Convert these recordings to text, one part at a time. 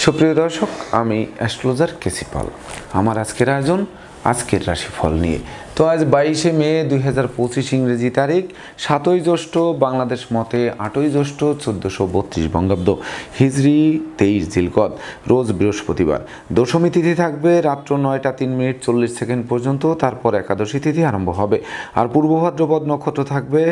সুপ্রিয় দর্শক, আমি অ্যাস্ট্রোলজার কেসি পাল। আমার আজকের আয়োজন আজকের রাশিফল নিয়ে। তো আজ 22শে মে 2025 ইংরেজি তারিখ, 7ই জ্যৈষ্ঠ বাংলাদেশ মতে 8ই জ্যৈষ্ঠ 1432 বঙ্গাব্দ, হিজরি 23 জিলকদ, রোজ বৃহস্পতিবার। দশমী তিথি থাকবে রাত্র 9টা 3 মিনিট 40 সেকেন্ড পর্যন্ত, তারপর একাদশী তিথি আরম্ভ হবে। আর পূর্ব ভাদ্রপদ নক্ষত্র থাকবে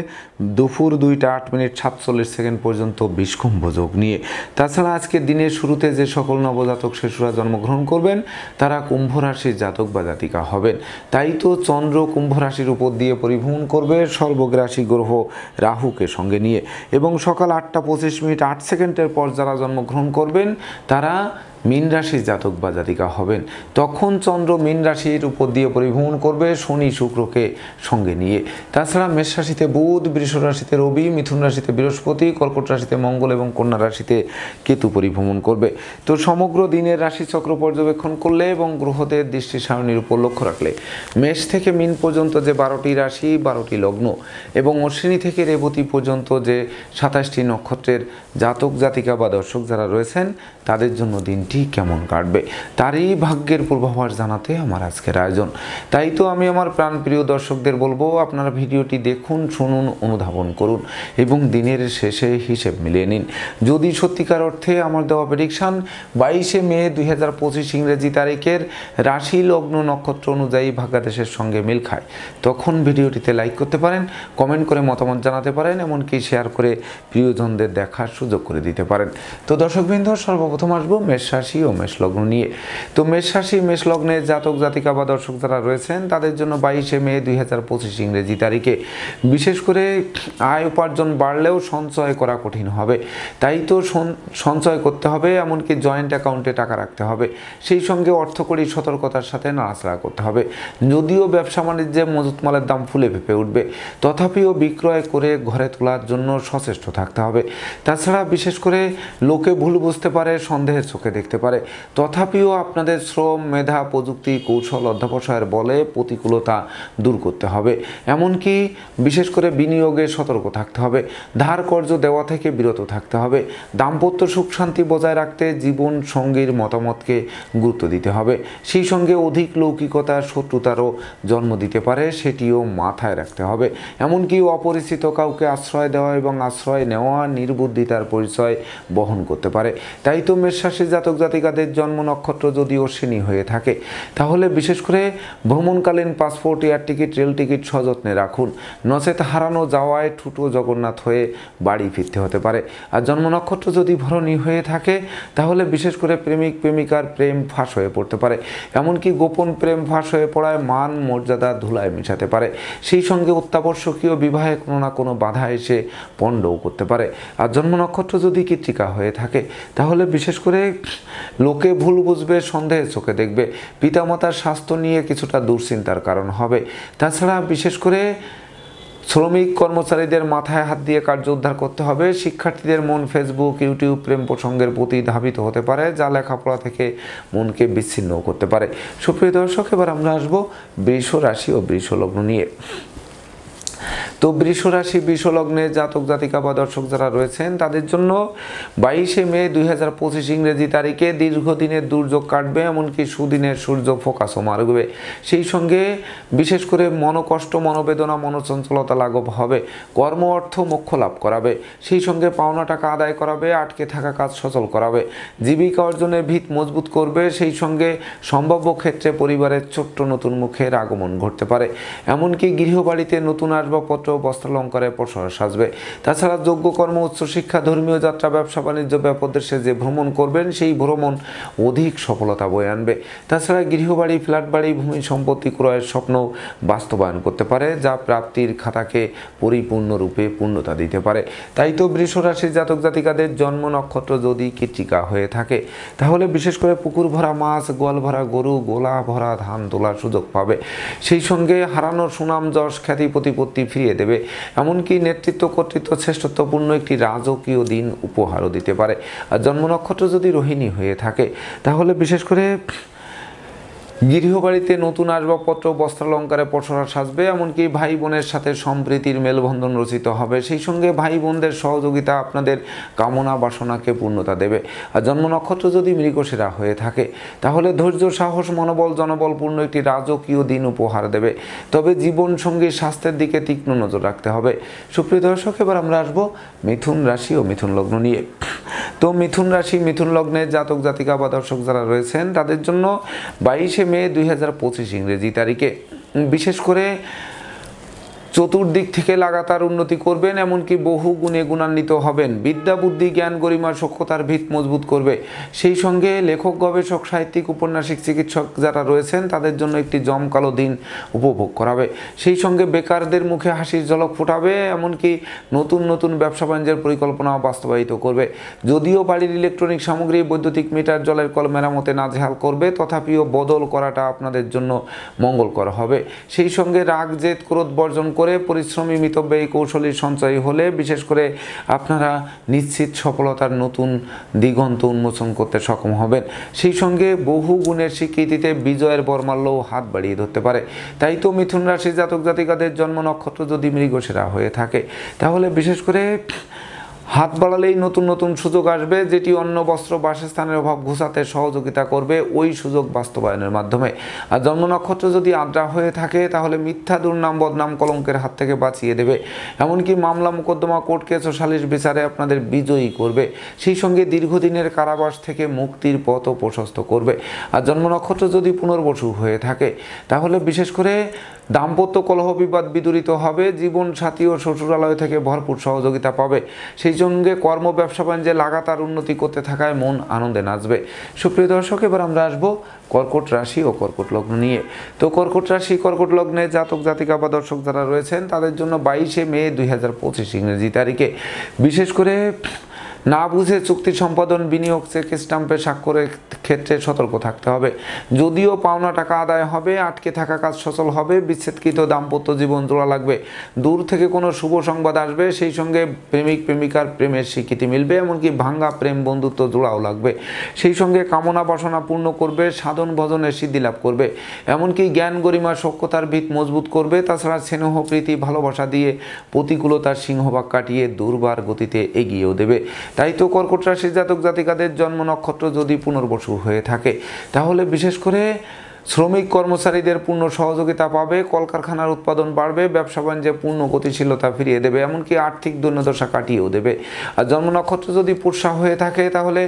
দুপুর 2টা 8 মিনিট 47 সেকেন্ড পর্যন্ত বিষকুম্ভ যোগ নিয়ে। তাছাড়া আজকের দিনের শুরুতে যে সকল নবজাতক শিশুরা জন্মগ্রহণ করবেন তারা কুম্ভ রাশির জাতক বা জাতিকা হবেন। তাই তো চন্দ্র কুম্ভ রাশির উপর দিয়ে পরিভ্রমণ করবে সর্বগ্রাসী গ্রহ রাহুকে সঙ্গে নিয়ে, এবং সকাল 8টা 25 মিনিট 8 সেকেন্ডের পর যারা জন্মগ্রহণ করবেন তারা মীন রাশির জাতক বা জাতিকা হবেন। তখন চন্দ্র মীন রাশির উপর দিয়ে পরিভ্রমণ করবে শনি শুক্রকে সঙ্গে নিয়ে। তাছাড়া মেষ রাশিতে বুধ, বৃষ রাশিতে রবি, মিথুন রাশিতে বৃহস্পতি, কর্কট রাশিতে মঙ্গল এবং কন্যা রাশিতে কেতু পরিভ্রমণ করবে। তো সমগ্র দিনের রাশিচক্র পর্যবেক্ষণ করলে এবং গ্রহদের দৃষ্টি সারণীর উপর লক্ষ্য রাখলে মেষ থেকে মীন পর্যন্ত যে 12টি রাশি 12টি লগ্ন এবং অশ্বিনী থেকে রেবতী পর্যন্ত যে 27টি নক্ষত্রের জাতক জাতিকা বা দর্শক যারা রয়েছেন তাদের জন্য দিনটি কেমন কাটবে তারই ভাগ্যের পূর্বাভাস জানাতে আমার আজকের আয়োজন। তাই তো আমি আমার প্রাণপ্রিয় দর্শকদের বলবো, আপনারা ভিডিওটি দেখুন, শুনুন, অনুধাবন করুন এবং দিনের শেষে হিসেব মিলিয়ে নিন। যদি সত্যিকার অর্থে আমার দেওয়া প্রেডিকশান 22শে মে 2025 ইংরেজি তারিখের রাশি লগ্ন নক্ষত্র অনুযায়ী ভাগ্যাদেশের সঙ্গে মিল খায়, তখন ভিডিওটিতে লাইক করতে পারেন, কমেন্ট করে মতামত জানাতে পারেন, এমনকি শেয়ার করে প্রিয়জনদের দেখার সুযোগ করে দিতে পারেন। তো দর্শকবৃন্দ, সর্বপ্রথম আসবো মেষ রাশি ও মেষ লগ্ন নিয়ে। তো মেষ রাশি মেষ লগ্নের জাতক জাতিকা বা দর্শক যারা রয়েছেন তাদের জন্য 22শে মে 2025 ইংরেজি তারিখে বিশেষ করে আয় উপার্জন বাড়লেও সঞ্চয় করা কঠিন হবে। তাই তো সঞ্চয় করতে হবে, এমনকি জয়েন্ট অ্যাকাউন্টে টাকা রাখতে হবে। সেই সঙ্গে অর্থকরী সতর্কতার সাথে নাড়াচাড়া করতে হবে। যদিও ব্যবসা বাণিজ্যে মজুত মালের দাম ফুলে ফেঁপে উঠবে, তথাপিও বিক্রয় করে ঘরে তোলার জন্য সচেষ্ট থাকতে হবে। তাছাড়া বিশেষ করে লোকে ভুল বুঝতে পারে, সন্দেহের চোখে দেখতে পারে, তথাপিও আপনাদের শ্রম, মেধা, প্রযুক্তি, কৌশল, অধ্যবসায়ের বলে প্রতিকূলতা দূর করতে হবে। এমনকি বিশেষ করে বিনিয়োগে সতর্ক থাকতে হবে। ধার কর্জ দেওয়া থেকে বিরত থাকতে হবে। দাম্পত্য সুখ শান্তি বজায় রাখতে জীবন সঙ্গীর মতামতকে গুরুত্ব দিতে হবে। সেই সঙ্গে অধিক লৌকিকতা শত্রুতারও জন্ম দিতে পারে, সেটিও মাথায় রাখতে হবে। এমনকি অপরিচিত কাউকে আশ্রয় দেওয়া এবং আশ্রয় নেওয়া নির্বুদ্ধিতার পরিচয় বহন করতে পারে। তাই তো মেষ রাশির জাতক জাতিকাদের জন্ম নক্ষত্র যদি অশ্বিনী হয়ে থাকে তাহলে বিশেষ করে ভ্রমণকালীন passport, air ticket, rail ticket সযত্নে রাখুন, নচেত হারানো যাওয়ায় ঠুটো জগন্নাথ হয়ে বাড়ি ফিরতে হতে পারে। আর জন্ম নক্ষত্র যদি ভরণী হয়ে থাকে তাহলে বিশেষ করে প্রেমিক প্রেমিকার প্রেম ফাঁস হয়ে পড়তে পারে, এমনকি গোপন প্রেম ফাঁস হয়ে পড়ায় মান মর্যাদা ধুলায় মিশাতে পারে। সেই সঙ্গে অত্যাবশ্যকীয় বিবাহে কোনো না কোনো বাধা এসে পণ্ডও করতে পারে। আর জন্ম নক্ষত্র যদি কৃত্তিকা হয়ে থাকে তাহলে বিশেষ করে লোকে ভুল বুঝবে, সন্দেহের চোখে দেখবে, পিতামাতার স্বাস্থ্য নিয়ে কিছুটা দুশ্চিন্তার কারণ হবে। তাছাড়া বিশেষ করে শ্রমিক কর্মচারীদের মাথায় হাত দিয়ে কার্য উদ্ধার করতে হবে। শিক্ষার্থীদের মন ফেসবুক, ইউটিউব প্রেম প্রসঙ্গের প্রতি ধাবিত হতে পারে, যা লেখাপড়া থেকে মনকে বিচ্ছিন্ন করতে পারে। সুপ্রিয় দর্শক, এবার আমরা আসবো বৃষ রাশি ও বৃষ লগ্ন নিয়ে। তো বৃষ রাশি বৃষ লগ্নে জাতক জাতিকা বা দর্শক যারা রয়েছেন তাদের জন্য 22শে মে 2025 ইংরেজি তারিখে দীর্ঘদিনের দুর্যোগ কাটবে, এমনকি সুদিনের সূর্য ফোকাসও মারবে। সেই সঙ্গে বিশেষ করে মনোকষ্ট, মনোবেদনা, মনোচঞ্চলতা লাঘব হবে। কর্ম অর্থ মোক্ষ লাভ করাবে। সেই সঙ্গে পাওনা টাকা আদায় করাবে, আটকে থাকা কাজ সচল করাবে। জীবিকা অর্জনের ভিত মজবুত করবে। সেই সঙ্গে সম্ভাব্য ক্ষেত্রে পরিবারের ছোট্ট নতুন মুখের আগমন ঘটতে পারে, এমনকি গৃহবাড়িতে নতুন আসবাবপত্র, বস্ত্রালঙ্কারে প্রসার সাজবে। তাছাড়া যোগ্য কর্ম, উচ্চশিক্ষা, ধর্মীয় যাত্রা, ব্যবসা বাণিজ্য, ব্যাপদেশে যে ভ্রমণ করবেন সেই ভ্রমণ অধিক সফলতা বয়ে আনবে। তাছাড়া গৃহবাড়ি, ফ্ল্যাট বাড়ি, ভূমি সম্পত্তি ক্রয়ের স্বপ্ন বাস্তবায়ন করতে পারে, যা প্রাপ্তির খাতাকে পরিপূর্ণরূপে পূর্ণতা দিতে পারে। তাই তো বৃষ রাশির জাতক জাতিকাদের জন্ম নক্ষত্র যদি কৃত্তিকা হয়ে থাকে তাহলে বিশেষ করে পুকুর ভরা মাছ, গোয়াল ভরা গরু, গোলা ভরা ধান তোলার সুযোগ পাবে। সেই সঙ্গে হারানো সুনাম, যশ, খ্যাতি, প্রতিপত্তি ফিরিয়ে দেবে। এমনকি নেতৃত্ব, কর্তৃত্ব, শ্রেষ্ঠত্বপূর্ণ একটি রাজকীয় দিন উপহারও দিতে পারে। আর জন্ম নক্ষত্র যদি রোহিণী হয়ে থাকে তাহলে বিশেষ করে গৃহবাড়িতে নতুন আসবাবপত্র বস্ত্রালঙ্কারে পসরা সাজবে, এমনকি ভাই বোনের সাথে সম্প্রীতির মেলবন্ধন রচিত হবে। সেই সঙ্গে ভাই বোনদের সহযোগিতা আপনাদের কামনা বাসনাকে পূর্ণতা দেবে। আর জন্ম নক্ষত্র যদি মৃগশিরা হয়ে থাকে তাহলে ধৈর্য, সাহস, মনোবল, জনবলপূর্ণ একটি রাজকীয় দিন উপহার দেবে। তবে জীবনসঙ্গীর স্বাস্থ্যের দিকে তীক্ষ্ণ নজর রাখতে হবে। সুপ্রিয় দর্শক, এবার আমরা আসবো মিথুন রাশি ও মিথুন লগ্ন নিয়ে। তো মিথুন রাশি, মিথুন লগ্নের জাতক জাতিকা বা দর্শক যারা রয়েছেন তাদের জন্য 22শে মে 2025 ইংরেজি তারিখে বিশেষ করে চতুর্দিক থেকে লাগাতার উন্নতি করবেন, এমনকি বহু গুণে গুণান্বিত হবেন। বিদ্যা, বুদ্ধি, জ্ঞান, গরিমা, সক্ষতার ভিত মজবুত করবে। সেই সঙ্গে লেখক, গবেষক, সাহিত্যিক, উপন্যাসিক, চিকিৎসক যারা রয়েছেন তাদের জন্য একটি জমকালো দিন উপভোগ করাবে। সেই সঙ্গে বেকারদের মুখে হাসির ঝলক ফোটাবে, এমনকি নতুন নতুন ব্যবসা বাণিজ্যের পরিকল্পনাও বাস্তবায়িত করবে। যদিও বাড়ির ইলেকট্রনিক সামগ্রী, বৈদ্যুতিক মিটার, জলের কল মেরামতে নাজেহাল করবে, তথাপিও বদল করাটা আপনাদের জন্য মঙ্গলকর হবে। সেই সঙ্গে রাগ, জেদ, ক্রোধ বর্জন করে পরিশ্রমী, মিতব্যয়ী, কৌশলী সঞ্চয়ী হলে বিশেষ করে আপনারা নিশ্চিত সফলতার নতুন দিগন্ত উন্মোচন করতে সক্ষম হবেন। সেই সঙ্গে বহু গুণের স্বীকৃতিতে বিজয়ের বর্মাল্যও হাত বাড়িয়ে ধরতে পারে। তাই তো মিথুন রাশির জাতক জাতিকাদের জন্ম নক্ষত্র যদি মৃগশিরা হয়ে থাকে তাহলে বিশেষ করে হাত বাড়ালেই নতুন নতুন সুযোগ আসবে, যেটি অন্ন, বস্ত্র, বাসস্থানের অভাব ঘোচাতে সহযোগিতা করবে ওই সুযোগ বাস্তবায়নের মাধ্যমে। আর জন্ম নক্ষত্র যদি আদ্রা হয়ে থাকে তাহলে মিথ্যা, দুর্নাম, বদনাম, কলঙ্কের হাত থেকে বাঁচিয়ে দেবে। এমনকি মামলা, মোকদ্দমা, কোর্ট কেস ও সালিশ বিচারে আপনাদের বিজয়ী করবে। সেই সঙ্গে দীর্ঘদিনের কারাবাস থেকে মুক্তির পথও প্রশস্ত করবে। আর জন্ম নক্ষত্র যদি পুনর্বসু হয়ে থাকে তাহলে বিশেষ করে দাম্পত্য কলহ বিবাদ বিদূরিত হবে, জীবন সাথী ও শ্বশুরালয় থেকে ভরপুর সহযোগিতা পাবে। সেই সঙ্গে কর্ম, ব্যবসা বাণিজ্যে লাগাতার উন্নতি করতে থাকায় মন আনন্দে নাচবে। সুপ্রিয় দর্শক, এবার আমরা আসবো কর্কট রাশি ও কর্কট লগ্ন নিয়ে। তো কর্কট রাশি, কর্কট লগ্নে জাতক জাতিকা বা দর্শক যারা রয়েছেন তাদের জন্য 22শে মে 2025 ইংরেজি তারিখে বিশেষ করে না বুঝে চুক্তি সম্পাদন, বিনিয়োগ, চেক স্টাম্পে স্বাক্ষরের ক্ষেত্রে সতর্ক থাকতে হবে। যদিও পাওনা টাকা আদায় হবে, আটকে থাকা কাজ সচল হবে, বিচ্ছেদকৃত দাম্পত্য জীবন জোড়া লাগবে, দূর থেকে কোনো শুভ সংবাদ আসবে। সেই সঙ্গে প্রেমিক প্রেমিকার প্রেমের স্বীকৃতি মিলবে, এমনকি ভাঙ্গা প্রেম বন্ধুত্ব জোড়াও লাগবে। সেই সঙ্গে কামনা বাসনা পূর্ণ করবে, সাধন ভজনের সিদ্ধি লাভ করবে, এমনকি জ্ঞান, গরিমা, সক্ষতার ভিত মজবুত করবে। তাছাড়া স্নেহ, প্রীতি, ভালোবাসা দিয়ে প্রতিকূলতার সিংহভাগ কাটিয়ে দুর্বার গতিতে এগিয়েও দেবে। তাই তো কর্কট রাশির জাতক জাতিকাদের জন্ম নক্ষত্র যদি পুনর্বসু হয়ে থাকে তাহলে বিশেষ করে শ্রমিক কর্মচারীদের পূর্ণ সহযোগিতা পাবে, কলকারখানার উৎপাদন বাড়বে, ব্যবসা বাণিজ্যে পূর্ণ গতিশীলতা ফিরিয়ে দেবে, এমনকি আর্থিক দৈন্যদশা কাটিয়েও দেবে। আর জন্ম নক্ষত্র যদি পুরসা হয়ে থাকে তাহলে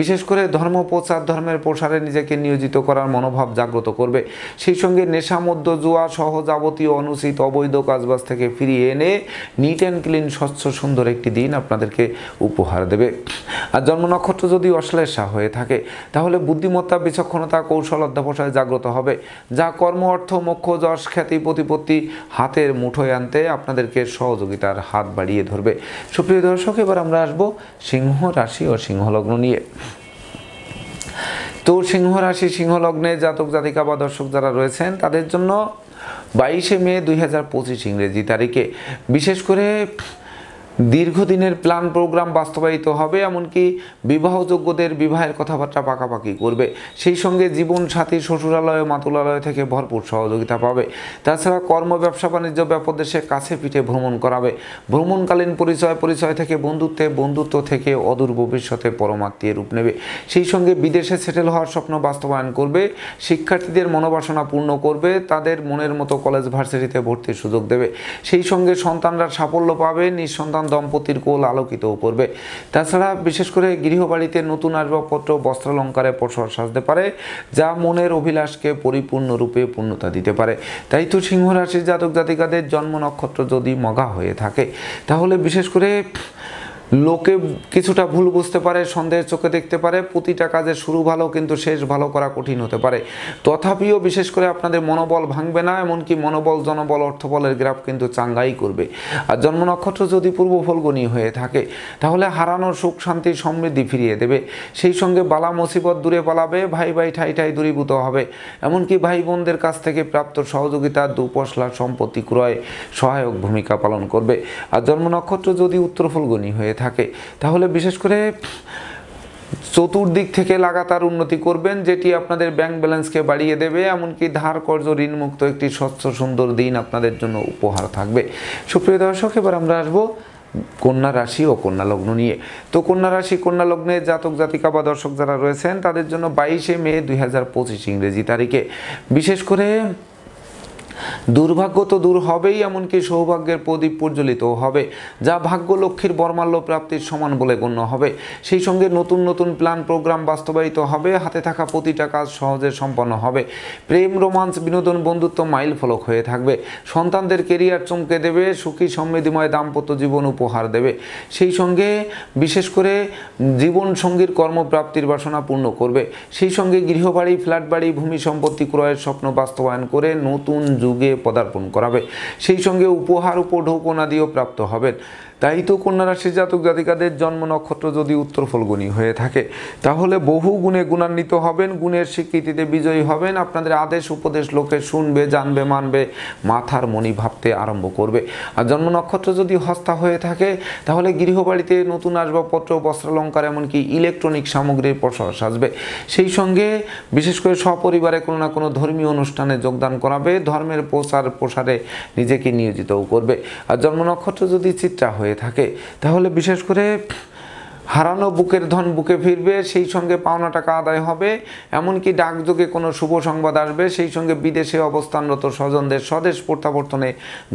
বিশেষ করে ধর্ম প্রচার, ধর্মের প্রসারে নিজেকে নিয়োজিত করার মনোভাব জাগ্রত করবে। সেই সঙ্গে নেশা, মদ্য, জুয়া সহ যাবতীয় অনুচিত অবৈধ কাজবাজ থেকে ফিরিয়ে এনে নিট অ্যান্ড ক্লিন, স্বচ্ছ, সুন্দর একটি দিন আপনাদেরকে উপহার দেবে। আর জন্ম নক্ষত্র যদি অশ্লেষা হয়ে থাকে তাহলে বুদ্ধিমত্তা, বিচক্ষণতা, কৌশল, অধ্যবসায় জাগ্রত হবে, যা কর্ম, অর্থ, মোক্ষ, যশ, খ্যাতি, প্রতিপত্তি হাতের মুঠোয় আনতে আপনাদেরকে সহযোগিতার হাত বাড়িয়ে ধরবে। সুপ্রিয় দর্শক, এবার আমরা আসবো সিংহ রাশি ও সিংহ লগ্ন নিয়ে। তো সিংহ রাশি, সিংহ লগ্নে জাতক জাতিকা বা দর্শক যারা রয়েছেন তাদের জন্য 22শে মে 2025 ইংরেজি তারিখে বিশেষ করে দীর্ঘদিনের প্ল্যান প্রোগ্রাম বাস্তবায়িত হবে, এমনকি বিবাহযোগ্যদের বিবাহের কথাবার্তা পাকাপাকি করবে। সেই সঙ্গে জীবন সাথী শ্বশুরালয়, মাতুলালয় থেকে ভরপুর সহযোগিতা পাবে। তাছাড়া কর্ম, ব্যবসা বাণিজ্য, ব্যাপদেশে কাছে পিঠে ভ্রমণ করাবে। ভ্রমণকালীন পরিচয় থেকে বন্ধুত্বে, বন্ধুত্ব থেকে অদূর ভবিষ্যতে পরমাত্মীয় রূপ নেবে। সেই সঙ্গে বিদেশে সেটেল হওয়ার স্বপ্ন বাস্তবায়ন করবে, শিক্ষার্থীদের মনোবাসনা পূর্ণ করবে, তাদের মনের মতো কলেজ, ভার্সিটিতে ভর্তির সুযোগ দেবে। সেই সঙ্গে সন্তানরা সাফল্য পাবে, নিঃসন্তান দম্পতির কোল আলোকিতও করবে। তাছাড়া বিশেষ করে গৃহবাড়িতে নতুন আসবাবপত্র, বস্ত্রালঙ্কারে পসরা সাজতে পারে, যা মনের অভিলাষকে পরিপূর্ণরূপে পূর্ণতা দিতে পারে। তাই তো সিংহ রাশির জাতক জাতিকাদের জন্ম নক্ষত্র যদি মঘা হয়ে থাকে তাহলে বিশেষ করে লোকে কিছুটা ভুল বুঝতে পারে, সন্দেহের চোখে দেখতে পারে, প্রতিটা কাজের শুরু ভালো কিন্তু শেষ ভালো করা কঠিন হতে পারে। তথাপিও বিশেষ করে আপনাদের মনোবল ভাঙবে না, এমনকি মনোবল, জনবল, অর্থবলের গ্রাফ কিন্তু চাঙ্গাই করবে। আর জন্ম নক্ষত্র যদি পূর্ব ফলগুনি হয়ে থাকে তাহলে হারানোর সুখ, শান্তি, সমৃদ্ধি ফিরিয়ে দেবে। সেই সঙ্গে বালা মুসিবত দূরে পালাবে, ভাই ভাই ঠাই ঠাই দূরীভূত হবে, এমনকি ভাই বোনদের কাছ থেকে প্রাপ্ত সহযোগিতা, দুপশলা সম্পত্তি ক্রয় সহায়ক ভূমিকা পালন করবে। আর জন্ম নক্ষত্র যদি উত্তর ফলগুনি হয়ে থাকে তাহলে বিশেষ করে চতুর্দিক থেকে লাগাতার উন্নতি করবেন, যেটি আপনাদের ব্যাংক ব্যালেন্সকে বাড়িয়ে দেবে। এমনকি ধার কর্জ ঋণ মুক্ত একটি স্বচ্ছ সুন্দর দিন আপনাদের জন্য উপহার থাকবে। সুপ্রিয় দর্শক, এবার আমরা আসবো কন্যা রাশি ও কন্যা লগ্ন নিয়ে। তো কন্যা রাশি কন্যা লগ্নের জাতক জাতিকা বা দর্শক যারা রয়েছেন তাদের জন্য 22শে মে 2025 ইংরেজি তারিখে বিশেষ করে দুর্ভাগ্য তো দূর হবেই, এমনকি সৌভাগ্যের প্রদীপ প্রজ্বলিত হবে, যা ভাগ্য লক্ষ্মীর বর্মাল্য প্রাপ্তির সমান বলে গণ্য হবে। সেই সঙ্গে নতুন নতুন প্ল্যান প্রোগ্রাম বাস্তবায়িত হবে, হাতে থাকা প্রতিটা কাজ সহজে সম্পন্ন হবে। প্রেম রোমান্স বিনোদন বন্ধুত্ব মাইল ফলক হয়ে থাকবে। সন্তানদের কেরিয়ার চমকে দেবে, সুখী সমৃদ্ধিময় দাম্পত্য জীবন উপহার দেবে। সেই সঙ্গে বিশেষ করে জীবন সঙ্গীর কর্মপ্রাপ্তির বাসনা পূর্ণ করবে। সেই সঙ্গে গৃহবাড়ি ফ্ল্যাট বাড়ি ভূমি সম্পত্তি ক্রয়ের স্বপ্ন বাস্তবায়ন করে নতুন যুগে পদার্পণ করাবে। সেই সঙ্গে উপহার উপঢৌকন আদিও প্রাপ্ত হবেন। তাই তো কন্যা রাশির জাতক জাতিকাদের জন্ম নক্ষত্র যদি উত্তর ফল্গুনী হয়ে থাকে তাহলে বহু গুণে গুণান্বিত হবেন, গুণের স্বীকৃতিতে বিজয়ী হবেন। আপনাদের আদেশ উপদেশ লোকে শুনবে, জানবে, মানবে, মাথার মনি ভাবতে আরম্ভ করবে। আর জন্ম নক্ষত্র যদি হস্তা হয়ে থাকে তাহলে গৃহবাড়িতে নতুন আসবাবপত্র বস্ত্রালঙ্কার এমনকি ইলেকট্রনিক সামগ্রীর প্রসার আসবে। সেই সঙ্গে বিশেষ করে সপরিবারে কোনো না কোনো ধর্মীয় অনুষ্ঠানে যোগদান করাবে, ধর্মের প্রসারে নিজেকে নিয়োজিতও করবে। আর জন্ম নক্ষত্র যদি চিত্রা হয়ে থাকে তাহলে বিশেষ করে হারানো বুকের ধন বুকে ফিরবে। সেই সঙ্গে পাওনা টাকা আদায় হবে, এমনকি ডাকযোগে কোনো শুভ সংবাদ আসবে। সেই সঙ্গে বিদেশে অবস্থানরত স্বজনদের স্বদেশ প্রত্যাবর্তনে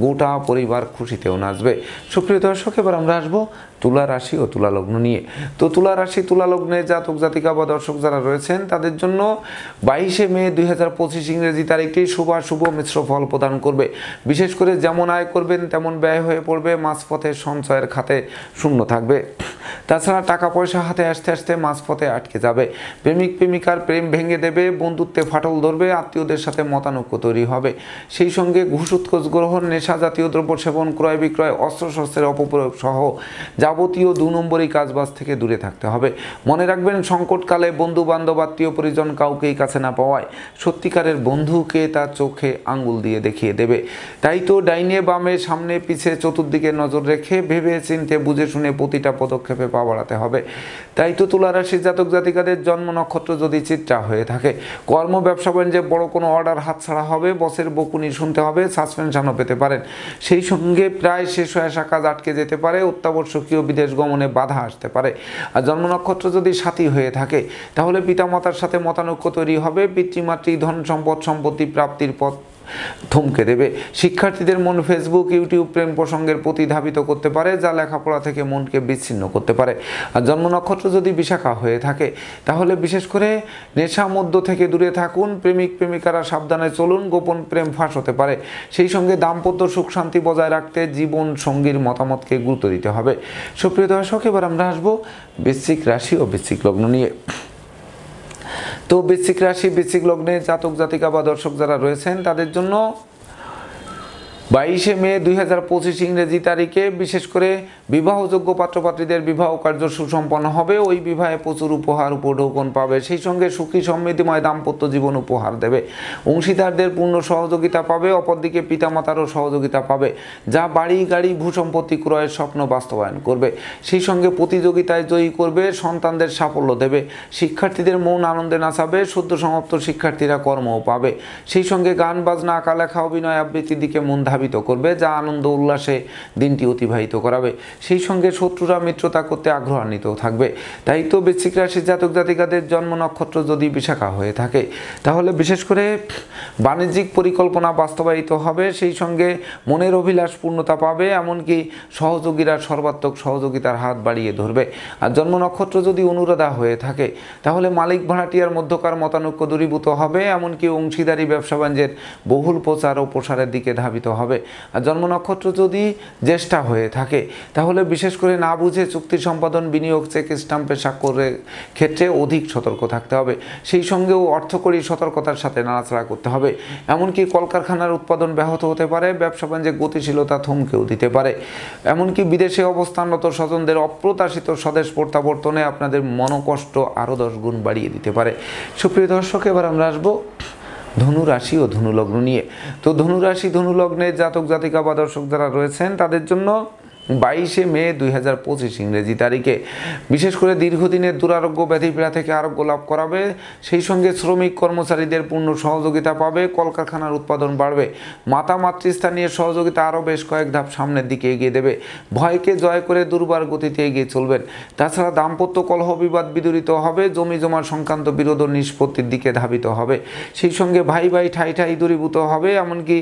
গোটা পরিবার খুশিতেও নাচবে। সুপ্রিয় দর্শক, এবার আমরা আসবো তুলা রাশি ও তুলা লগ্ন নিয়ে। তো তুলা রাশি তুলা লগ্নে জাতক জাতিকা বা দর্শক যারা রয়েছেন তাদের জন্য 22শে মে 2025 ইংরেজি তারিখটি শুভ মিশ্র ফল প্রদান করবে। বিশেষ করে যেমন আয় করবেন তেমন ব্যয় হয়ে পড়বে, মাঝপথে সঞ্চয়ের খাতে শূন্য থাকবে। তাছাড়া টাকা পয়সা হাতে আসতে আসতে মাঝপথে আটকে যাবে। প্রেমিক প্রেমিকার প্রেম ভেঙে দেবে, বন্ধুত্বে ফাটল ধরবে, আত্মীয়দের সাথে মতানৈক্য তৈরি হবে। সেই সঙ্গে ঘুষ উৎকোচ গ্রহণ, নেশা জাতীয় দ্রব্য সেবন, ক্রয় বিক্রয়, অস্ত্রশস্ত্রের অপপ্রয়োগ সহ যাবতীয় 2 নম্বরই কাজবাজ থেকে দূরে থাকতে হবে। মনে রাখবেন, সংকটকালে বন্ধু বান্ধব আত্মীয় পরিজন কাউকেই কাছে না পাওয়ায় সত্যিকারের বন্ধুকে তার চোখে আঙ্গুল দিয়ে দেখিয়ে দেবে। তাই তো ডাইনে বামে সামনে পিছে চতুর্দিকে নজর রেখে ভেবে চিন্তে বুঝে শুনে প্রতিটা পদক্ষেপে পা বাড়াতে হবে। তাই তো তুলা রাশির জাতক জাতিকাদের জন্ম নক্ষত্র যদি চিত্রা হয়ে থাকে কর্ম ব্যবসা বাণিজ্যে বড় কোনো অর্ডার হাতছাড়া হবে, বসের বকুনি শুনতে হবে, সাসপেনশনও পেতে পারেন। সেই সঙ্গে প্রায় শেষ হয়ে আসা কাজ আটকে যেতে পারে, অত্যাবশ্যকীয় বিদেশ গমনে বাধা আসতে পারে। আর জন্ম নক্ষত্র যদি সাথী হয়ে থাকে তাহলে পিতামাতার সাথে মতানৈক্য তৈরি হবে, পিতৃমাতৃ ধন সম্পদ সম্পত্তি প্রাপ্তির পথ থমকে দেবে। শিক্ষার্থীদের মন ফেসবুক ইউটিউব প্রেম প্রসঙ্গের প্রতি ধাবিত করতে পারে, যা লেখাপড়া থেকে মনকে বিচ্ছিন্ন করতে পারে। আর জন্ম নক্ষত্র যদি বিশাখা হয়ে থাকে তাহলে বিশেষ করে নেশা মধ্য থেকে দূরে থাকুন, প্রেমিক প্রেমিকারা সাবধানে চলুন, গোপন প্রেম ফাঁস হতে পারে। সেই সঙ্গে দাম্পত্য সুখ শান্তি বজায় রাখতে জীবন সঙ্গীর মতামতকে গুরুত্ব দিতে হবে। সুপ্রিয় দর্শক, এবার আমরা আসবো বৃশ্চিক রাশি ও বৃশ্চিক লগ্ন নিয়ে। তো বৃশ্চিক রাশি বৃশ্চিক লগ্নে জাতক জাতিকা বা দর্শক যারা রয়েছেন তাদের জন্য 22শে মে 2025 ইংরেজি তারিখে বিশেষ করে বিবাহযোগ্য পাত্রপাত্রীদের বিবাহ কার্য সুসম্পন্ন হবে। ওই বিবাহে প্রচুর উপহার উপঢৌকন পাবে। সেই সঙ্গে সুখী সমৃদ্ধিময় দাম্পত্য জীবন উপহার দেবে। অংশীদারদের পূর্ণ সহযোগিতা পাবে, অপরদিকে পিতামাতারও সহযোগিতা পাবে, যা বাড়ি গাড়ি ভূসম্পত্তি ক্রয়ের স্বপ্ন বাস্তবায়ন করবে। সেই সঙ্গে প্রতিযোগিতায় জয়ী করবে, সন্তানদের সাফল্য দেবে, শিক্ষার্থীদের মন আনন্দে নাচাবে, সদ্য সমাপ্ত শিক্ষার্থীরা কর্মও পাবে। সেই সঙ্গে গান বাজনা আঁকা লেখা অভিনয় আবৃত্তির দিকে মন করবে, যা আনন্দ উল্লাসে দিনটি অতিবাহিত করাবে। সেই সঙ্গে শত্রুরা মিত্রতা করতে আগ্রহান্বিত থাকবে। তাই তো বৃশ্চিক রাশির জাতক জাতিকাদের জন্ম নক্ষত্র যদি বিশাখা হয়ে থাকে তাহলে বিশেষ করে বাণিজ্যিক পরিকল্পনা বাস্তবায়িত হবে। সেই সঙ্গে মনের অভিলাষ পূর্ণতা পাবে, এমনকি সহযোগীরা সর্বাত্মক সহযোগিতার হাত বাড়িয়ে ধরবে। আর জন্ম নক্ষত্র যদি অনুরাধা হয়ে থাকে তাহলে মালিক ভাড়াটিয়ার মধ্যকার মতানৈক্য দূরীভূত হবে, এমনকি অংশীদারি ব্যবসা বাণিজ্যের বহুল প্রচার ও প্রসারের দিকে ধাবিত হবে। আর জন্ম নক্ষত্র যদি জ্যেষ্ঠা হয়ে থাকে তাহলে বিশেষ করে না বুঝে চুক্তি সম্পাদন, বিনিয়োগ, চেক স্টাম্পে স্বাক্ষরের ক্ষেত্রে অধিক সতর্ক থাকতে হবে। সেই সঙ্গেও অর্থকরী সতর্কতার সাথে নাড়াচাড়া করতে হবে। এমনকি কলকারখানার উৎপাদন ব্যাহত হতে পারে, ব্যবসা বাণিজ্যে গতিশীলতা থমকেও দিতে পারে। এমনকি বিদেশে অবস্থানরত স্বজনদের অপ্রত্যাশিত স্বদেশ প্রত্যাবর্তনে আপনাদের মনোকষ্ট আরও 10 গুণ বাড়িয়ে দিতে পারে। সুপ্রিয় দর্শক, এবার আমরা আসবো ধনু রাশি ও ধনু লগ্ন নিয়ে। তো ধনু রাশি ধনু লগ্নে জাতক জাতিকা বা দর্শক যারা রয়েছেন তাদের জন্য 22 মে 2025 ইংরেজি তারিখে বিশেষ করে দীর্ঘদিনের দুরারোগ্য ব্যাধিপীড়া থেকে আরোগ্য লাভ করাবে। সেই সঙ্গে শ্রমিক কর্মচারীদের পূর্ণ সহযোগিতা পাবে, কলকারখানার উৎপাদন বাড়বে, মাতা মাতৃস্থানীয় সহযোগিতা আরও বেশ কয়েক ধাপ সামনের দিকে এগিয়ে দেবে। ভয়কে জয় করে দুর্বার গতিতে এগিয়ে চলবেন। তাছাড়া দাম্পত্য কলহ বিবাদ বিদূরিত হবে, জমি জমা সংক্রান্ত বিরোধ ও নিষ্পত্তির দিকে ধাবিত হবে। সেই সঙ্গে ভাই ভাই ঠাই ঠাই দূরীভূত হবে। এমনকি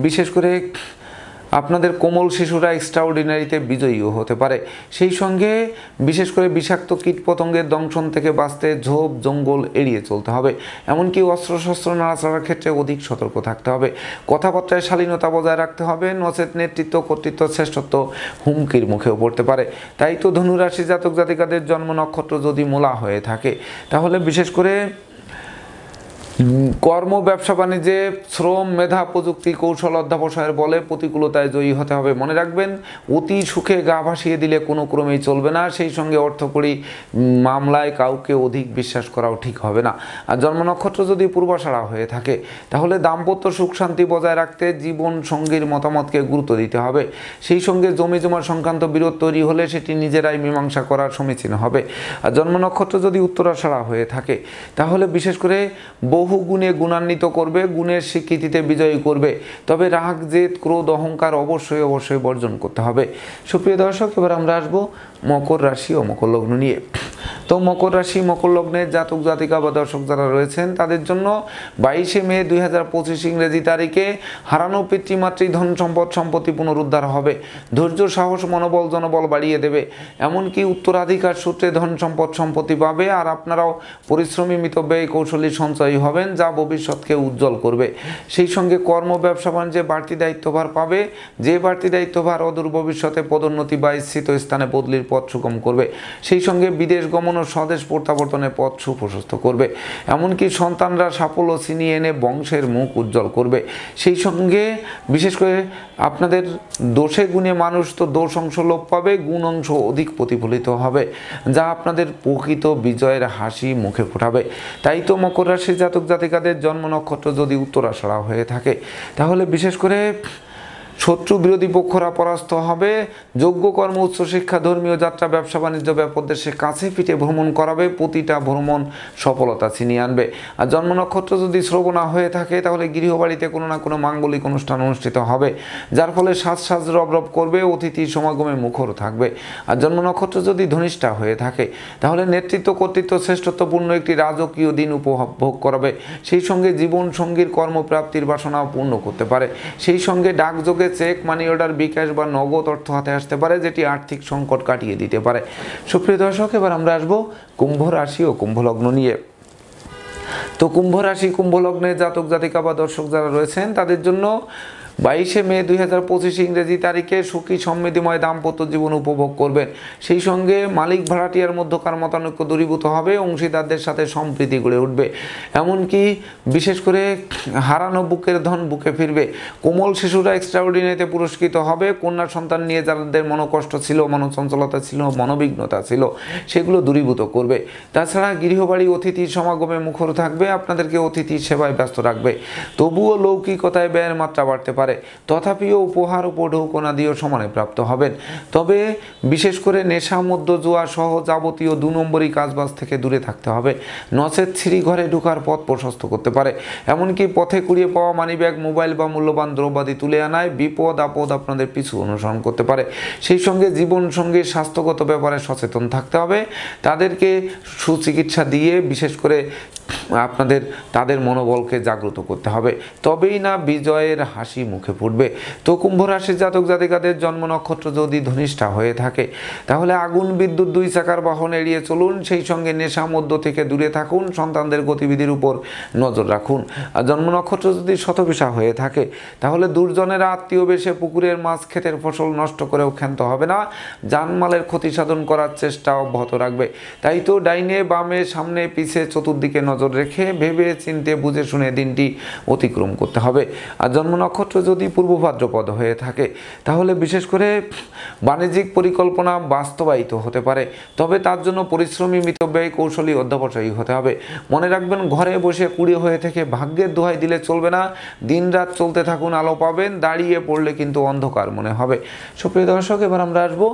বিশেষ করে আপনাদের কোমল শিশুরা এক্সট্রাঅর্ডিনারিতে বিজয়ীও হতে পারে। সেই সঙ্গে বিশেষ করে বিষাক্ত কীটপতঙ্গের দংশন থেকে বাঁচতে ঝোপ জঙ্গল এড়িয়ে চলতে হবে। এমনকি অস্ত্রশস্ত্র নাড়াচাড়ার ক্ষেত্রে অধিক সতর্ক থাকতে হবে। কথাবার্তায় শালীনতা বজায় রাখতে হবে, নচেত নেতৃত্ব কর্তৃত্ব শ্রেষ্ঠত্ব হুমকির মুখেও পড়তে পারে। তাই তো ধনুরাশি জাতক জাতিকাদের জন্ম নক্ষত্র যদি মূলা হয়ে থাকে, তাহলে বিশেষ করে কর্ম ব্যবসা বাণিজ্যে শ্রম মেধা প্রযুক্তি কৌশল অধ্যাবসায়ের বলে প্রতিকূলতায় জয়ী হতে হবে। মনে রাখবেন, অতি সুখে গা ভাসিয়ে দিলে কোনো ক্রমেই চলবে না। সেই সঙ্গে অর্থকড়ি মামলায় কাউকে অধিক বিশ্বাস করাও ঠিক হবে না। আর জন্ম নক্ষত্র যদি পূর্বাষাঢ়া হয়ে থাকে, তাহলে দাম্পত্য সুখ শান্তি বজায় রাখতে জীবন সঙ্গীর মতামতকে গুরুত্ব দিতে হবে। সেই সঙ্গে জমি জমা সংক্রান্ত বিরোধ তৈরি হলে সেটি নিজেরাই মীমাংসা করার সমীচীন হবে। আর জন্ম নক্ষত্র যদি উত্তরাষাঢ়া হয়ে থাকে, তাহলে বিশেষ করে বহু গুণে গুণান্বিত করবে, গুণের স্বীকৃতিতে বিজয়ী করবে। তবে রাগ জেদ ক্রোধ অহংকার অবশ্যই বর্জন করতে হবে। সুপ্রিয় দর্শক, এবার আমরা আসবো মকর রাশি ও মকর লগ্ন নিয়ে। তো মকর রাশি মকর লগ্নের জাতক জাতিকা বা দর্শক যারা রয়েছেন, তাদের জন্য 22 মে 2025 ইংরেজি তারিখে হারানো পিতৃমাতৃ ধন সম্পদ সম্পত্তি পুনরুদ্ধার হবে। ধৈর্য সাহস মনোবল জনবল বাড়িয়ে দেবে। এমনকি উত্তরাধিকার সূত্রে ধন সম্পদ সম্পত্তি পাবে। আর আপনারাও পরিশ্রমী মিতব্যয়ী কৌশলী সঞ্চয়ী হবেন, যা ভবিষ্যৎকে উজ্জ্বল করবে। সেই সঙ্গে কর্ম ব্যবসা বাণিজ্যে বাড়তি দায়িত্বভার পাবে, যে বাড়তি দায়িত্বভার অদূর ভবিষ্যতে পদোন্নতি বা স্থিত স্থানে বদলির পথ সুগম করবে। সেই সঙ্গে বিদেশ গমন ও স্বদেশ প্রত্যাবর্তনের পথ সুপ্রশস্ত করবে। এমনকি সন্তানরা সাফল্য ছিনিয়ে এনে বংশের মুখ উজ্জ্বল করবে। সেই সঙ্গে বিশেষ করে আপনাদের দোষে গুণে মানুষ তো দোষ অংশ লোপ পাবে, গুণ অংশ অধিক প্রতিফলিত হবে, যা আপনাদের প্রকৃত বিজয়ের হাসি মুখে ফোটাবে। তাই তো মকর রাশির জাতক জাতিকাদের জন্ম নক্ষত্র যদি উত্তরাষাঢ়া হয়ে থাকে, তাহলে বিশেষ করে শত্রু বিরোধী পক্ষরা পরাস্ত হবে। যোগ্য কর্ম উচ্চশিক্ষা ধর্মীয় যাত্রা ব্যবসা বাণিজ্য ব্যাপদেশে কাছে পিঠে ভ্রমণ করাবে। প্রতিটা ভ্রমণ সফলতা ছিনিয়ে আনবে। আর জন্ম নক্ষত্র যদি শ্রবণা হয়ে থাকে, তাহলে গৃহবাড়িতে কোনো না কোনো মাঙ্গলিক অনুষ্ঠান অনুষ্ঠিত হবে, যার ফলে সাজ রব করবে, অতিথি সমাগমে মুখর থাকবে। আর জন্ম নক্ষত্র যদি ধনিষ্ঠা হয়ে থাকে, তাহলে নেতৃত্ব কর্তৃত্ব শ্রেষ্ঠত্বপূর্ণ একটি রাজকীয় দিন উপভোগ করাবে। সেই সঙ্গে জীবন সঙ্গীর কর্মপ্রাপ্তির বাসনাও পূর্ণ করতে পারে। সেই সঙ্গে ডাকযোগে চেক মানি অর্ডার বিকাশ বা নগদ অর্থ হাতে আসতে পারে, যেটি আর্থিক সংকট কাটিয়ে দিতে পারে। সুপ্রিয় দর্শক, এবার আমরা আসবো কুম্ভ রাশি ও কুম্ভ লগ্ন নিয়ে। তো কুম্ভ রাশি কুম্ভ লগ্নের জাতক জাতিকা বা দর্শক যারা রয়েছেন, তাদের জন্য 22 মে 2025 ইংরেজি তারিখে সুখী সমৃদ্ধিময় দাম্পত্য জীবন উপভোগ করবেন। সেই সঙ্গে মালিক ভাড়াটিয়ার মধ্যকার মতানৈক্য দূরীভূত হবে, অংশীদারদের সাথে সম্প্রীতি গড়ে উঠবে। এমনকি বিশেষ করে হারানো বুকের ধন বুকে ফিরবে। কোমল শিশুরা এক্সট্রাঅর্ডিনারিতে পুরস্কৃত হবে। কন্যা সন্তান নিয়ে যাদের মনোকষ্ট ছিল, মনোচঞ্চলতা ছিল, মনোবিঘ্নতা ছিল, সেগুলো দূরীভূত করবে। তাছাড়া গৃহবাড়ি অতিথি সমাগমে মুখর থাকবে, আপনাদেরকে অতিথি সেবায় ব্যস্ত রাখবে। তবুও লৌকিকতায় ব্যয়ের মাত্রা বাড়তে পারে, তথাপিও উপহার উপঢৌকনাদিও সমানে প্রাপ্ত হবেন। তবে বিশেষ করে নেশা মদ্য জুয়া সহ যাবতীয় 2 নম্বরই কাজবাজ থেকে দূরে থাকতে হবে, নচেত ছিঁড়ি ঘরে ঢোকার পথ প্রশস্ত করতে পারে। এমনকি পথে কুড়িয়ে পাওয়া মানিব্যাগ মোবাইল বা মূল্যবান দ্রব্যাদি তুলে আনায় বিপদ আপদ আপনাদের পিছু অনুসরণ করতে পারে। সেই সঙ্গে জীবন সঙ্গীর স্বাস্থ্যগত ব্যাপারে সচেতন থাকতে হবে, তাদেরকে সুচিকিৎসা দিয়ে বিশেষ করে তাদের মনোবলকে জাগ্রত করতে হবে, তবেই না বিজয়ের হাসি মুখে ফুটবে। তো কুম্ভ রাশির জাতক জাতিকাদের জন্ম নক্ষত্র যদি ধনিষ্ঠা হয়ে থাকে, তাহলে আগুন বিদ্যুৎ 2 চাকার বাহন এড়িয়ে চলুন। সেই সঙ্গে নেশা মধ্য থেকে দূরে থাকুন, সন্তানদের গতিবিধির উপর নজর রাখুন। আর জন্ম নক্ষত্র যদি শতবিশা হয়ে থাকে, তাহলে দুর্জনেরা আত্মীয় বেশে পুকুরের মাছ ক্ষেতের ফসল নষ্ট করেও ক্ষান্ত হবে না, জানমালের ক্ষতি সাধন করার চেষ্টা অব্যাহত রাখবে। তাই তো ডাইনে বামে সামনে পিছে চতুর্দিকে নজর নজর রেখে ভেবে চিন্তে বুঝে শুনে দিনটি অতিক্রম করতে হবে। আর জন্ম নক্ষত্র যদি পূর্ব ভাদ্রপদ হয়ে থাকে তাহলে বিশেষ করে বাণিজ্যিক পরিকল্পনা বাস্তবায়িত হতে পারে, তবে তার জন্য পরিশ্রমী, মিতব্যয়ী, কৌশলী, অধ্যবসায়ী হতে হবে। মনে রাখবেন, ঘরে বসে কুড়ে হয়ে থেকে ভাগ্যের দোহাই দিলে চলবে না। দিন রাত চলতে থাকুন, আলো পাবেন, দাঁড়িয়ে পড়লে কিন্তু অন্ধকার মনে হবে। সুপ্রিয় দর্শক, এবার আমরা আসবো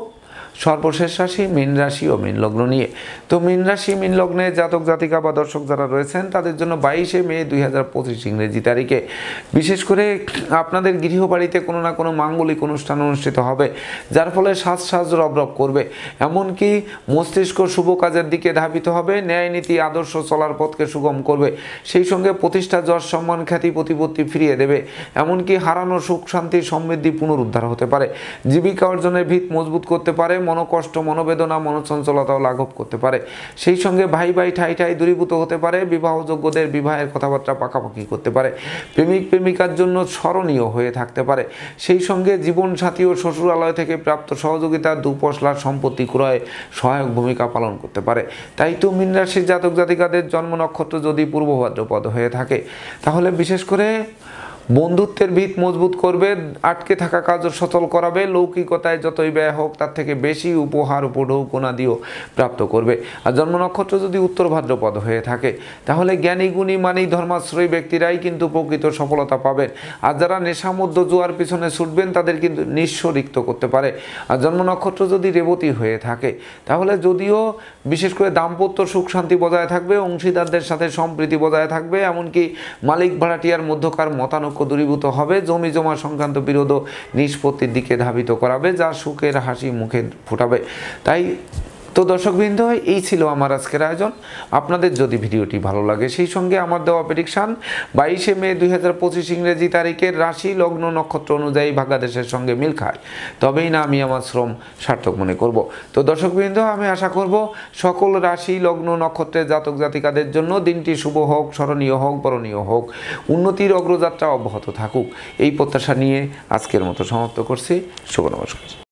সর্বশেষ রাশি মীন রাশি ও মীন লগ্ন নিয়ে। তো মীন রাশি মীন লগ্নে জাতক জাতিকা বা দর্শক যারা রয়েছেন তাদের জন্য 22শে মে 2025 ইংরেজি তারিখে বিশেষ করে আপনাদের গৃহবাড়িতে কোনো না কোনো মাঙ্গলিক অনুষ্ঠান অনুষ্ঠিত হবে, যার ফলে সাজ রব করবে। এমনকি মস্তিষ্ক শুভ কাজের দিকে ধাবিত হবে, ন্যায় নীতি আদর্শ চলার পথকে সুগম করবে। সেই সঙ্গে প্রতিষ্ঠা, যশ, সম্মান, খ্যাতি, প্রতিপত্তি ফিরিয়ে দেবে। এমনকি হারানো সুখ, শান্তি, সমৃদ্ধি পুনরুদ্ধার হতে পারে। জীবিকা অর্জনের ভিত মজবুত করতে পারে। মনোকষ্ট, মনোবেদনা, মনোচঞ্চলতাও লাঘব করতে পারে। সেই সঙ্গে ভাই ভাই ঠাই ঠাই দূরীভূত হতে পারে। বিবাহযোগ্যদের বিবাহের কথাবার্তা পাকাপাকি করতে পারে। প্রেমিক প্রেমিকার জন্য স্মরণীয় হয়ে থাকতে পারে। সেই সঙ্গে জীবনসাথী ও শ্বশুরালয় থেকে প্রাপ্ত সহযোগিতা দুপশলার সম্পত্তি ক্রয়ে সহায়ক ভূমিকা পালন করতে পারে। তাই তো মীন রাশির জাতক জাতিকাদের জন্ম নক্ষত্র যদি পূর্ব ভাদ্রপদ হয়ে থাকে তাহলে বিশেষ করে বন্ধুত্বের ভিত মজবুত করবে, আটকে থাকা কাজও সচল করাবে। লৌকিকতায় যতই ব্যয় হোক তার থেকে বেশি উপহার, উপঢৌকনা দিয়েও প্রাপ্ত করবে। আর জন্ম নক্ষত্র যদি উত্তর ভাদ্রপদ হয়ে থাকে তাহলে জ্ঞানী, গুণী, মানি, ধর্মাশ্রয়ী ব্যক্তিরাই কিন্তু প্রকৃত সফলতা পাবেন। আর যারা নেশামদ্য জুয়ার পিছনে ছুটবেন তাদের কিন্তু নিঃস্ব রিক্ত করতে পারে। আর জন্ম নক্ষত্র যদি রেবতী হয়ে থাকে তাহলে যদিও বিশেষ করে দাম্পত্য সুখ শান্তি বজায় থাকবে, অংশীদারদের সাথে সম্প্রীতি বজায় থাকবে, এমনকি মালিক ভাড়াটিয়ার মধ্যকার মতানৈক্য দূরীভূত হবে। জমি জমা সংক্রান্ত বিরোধ নিষ্পত্তির দিকে ধাবিত করাবে, যা সুখের হাসি মুখে ফোটাবে। তাই তো দর্শকবৃন্দ, এই ছিল আমার আজকের আয়োজন। আপনাদের যদি ভিডিওটি ভালো লাগে সেই সঙ্গে আমার দেওয়া প্রেডিকশান 22শে মে 2025 ইংরেজি তারিখের রাশি, লগ্ন, নক্ষত্র অনুযায়ী ভাগ্যাদেশের সঙ্গে মিল খায়, তবেই না আমি আমার শ্রম সার্থক মনে করব। তো দর্শকবৃন্দ, আমি আশা করব সকল রাশি, লগ্ন, নক্ষত্রের জাতক জাতিকাদের জন্য দিনটি শুভ হোক, স্মরণীয় হোক, বরণীয় হোক, উন্নতির অগ্রযাত্রা অব্যাহত থাকুক। এই প্রত্যাশা নিয়ে আজকের মতো সমাপ্ত করছি। শুভ নমস্কার।